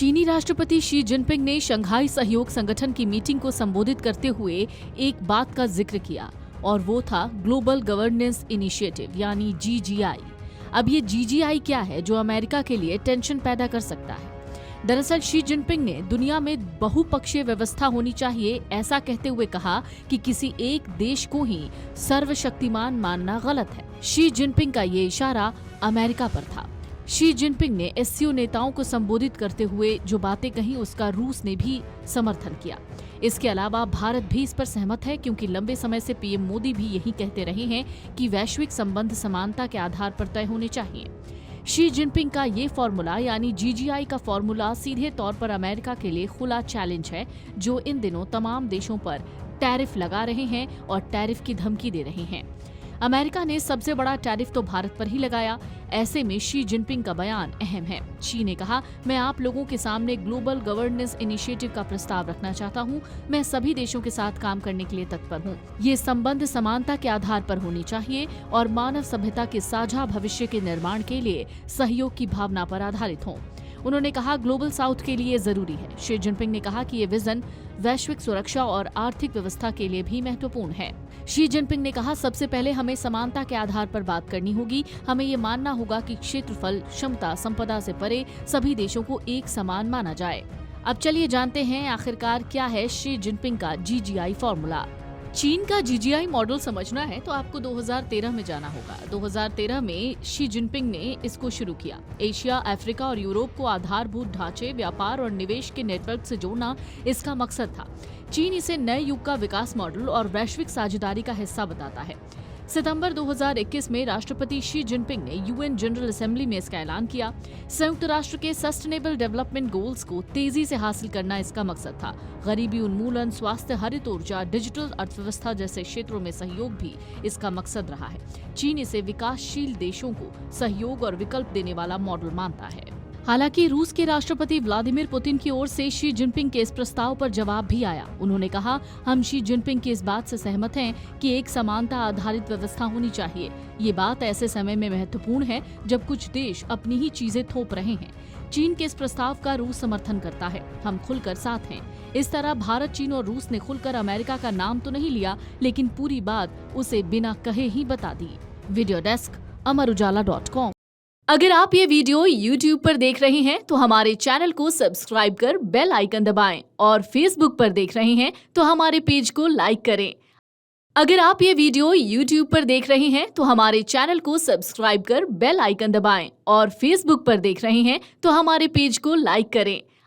चीनी राष्ट्रपति Xi Jinping ने शंघाई सहयोग संगठन की मीटिंग को संबोधित करते हुए एक बात का जिक्र किया और वो था ग्लोबल गवर्नेंस इनिशिएटिव यानी GGI। अब ये GGI क्या है जो अमेरिका के लिए टेंशन पैदा कर सकता है? दरअसल शी जिनपिंग ने दुनिया में बहुपक्षीय व्यवस्था होनी चाहिए ऐसा कहते हुए कहा कि किसी एक देश को ही सर्वशक्तिमान मानना गलत है। शी जिनपिंग का ये इशारा अमेरिका पर था। शी जिनपिंग ने SCO नेताओं को संबोधित करते हुए जो बातें कही उसका रूस ने भी समर्थन किया। इसके अलावा भारत भी इस पर सहमत है क्योंकि लंबे समय से PM मोदी भी यही कहते रहे हैं कि वैश्विक संबंध समानता के आधार पर तय होने चाहिए। शी जिनपिंग का ये फॉर्मूला यानी GGI का फॉर्मूला सीधे तौर पर अमेरिका के लिए खुला चैलेंज है जो इन दिनों तमाम देशों पर टैरिफ लगा रहे हैं और टैरिफ की धमकी दे रहे हैं। अमेरिका ने सबसे बड़ा टैरिफ तो भारत पर ही लगाया। ऐसे में शी जिनपिंग का बयान अहम है। शी ने कहा, मैं आप लोगों के सामने ग्लोबल गवर्नेंस इनिशिएटिव का प्रस्ताव रखना चाहता हूं। मैं सभी देशों के साथ काम करने के लिए तत्पर हूं। ये संबंध समानता के आधार पर होनी चाहिए और मानव सभ्यता के साझा भविष्य के निर्माण के लिए सहयोग की भावना पर आधारित हों। उन्होंने कहा, ग्लोबल साउथ के लिए जरूरी है। शी जिनपिंग ने कहा कि ये विजन वैश्विक सुरक्षा और आर्थिक व्यवस्था के लिए भी महत्वपूर्ण है। शी जिनपिंग ने कहा, सबसे पहले हमें समानता के आधार पर बात करनी होगी। हमें ये मानना होगा कि क्षेत्रफल, क्षमता, संपदा से परे सभी देशों को एक समान माना जाए। अब चलिए जानते हैं आखिरकार क्या है शी जिनपिंग का GGI फॉर्मूला। चीन का GGI मॉडल समझना है तो आपको 2013 में जाना होगा। 2013 में शी जिनपिंग ने इसको शुरू किया। एशिया, अफ्रीका और यूरोप को आधारभूत ढांचे, व्यापार और निवेश के नेटवर्क से जोड़ना इसका मकसद था। चीन इसे नए युग का विकास मॉडल और वैश्विक साझेदारी का हिस्सा बताता है। सितंबर 2021 में राष्ट्रपति शी जिनपिंग ने UN जनरल असेंबली में इसका ऐलान किया। संयुक्त राष्ट्र के सस्टेनेबल डेवलपमेंट गोल्स को तेजी से हासिल करना इसका मकसद था। गरीबी उन्मूलन, स्वास्थ्य, हरित ऊर्जा, डिजिटल अर्थव्यवस्था जैसे क्षेत्रों में सहयोग भी इसका मकसद रहा है। चीन इसे विकासशील देशों को सहयोग और विकल्प देने वाला मॉडल मानता है। हालांकि रूस के राष्ट्रपति व्लादिमीर पुतिन की ओर से शी जिनपिंग के इस प्रस्ताव पर जवाब भी आया। उन्होंने कहा, हम शी जिनपिंग की इस बात से सहमत हैं कि एक समानता आधारित व्यवस्था होनी चाहिए। ये बात ऐसे समय में महत्वपूर्ण है जब कुछ देश अपनी ही चीजें थोप रहे हैं। चीन के इस प्रस्ताव का रूस समर्थन करता है। हम खुलकर साथ हैं। इस तरह भारत, चीन और रूस ने खुलकर अमेरिका का नाम तो नहीं लिया, लेकिन पूरी बात उसे बिना कहे ही बता दी। Video desk, amarujala.com। अगर आप ये वीडियो YouTube पर देख रहे हैं तो हमारे चैनल को सब्सक्राइब कर बेल आइकन दबाएं और Facebook पर देख रहे हैं तो हमारे पेज को लाइक करें। अगर आप ये वीडियो YouTube पर देख रहे हैं तो हमारे चैनल को सब्सक्राइब कर बेल आइकन दबाएं और Facebook पर देख रहे हैं तो हमारे पेज को लाइक करें।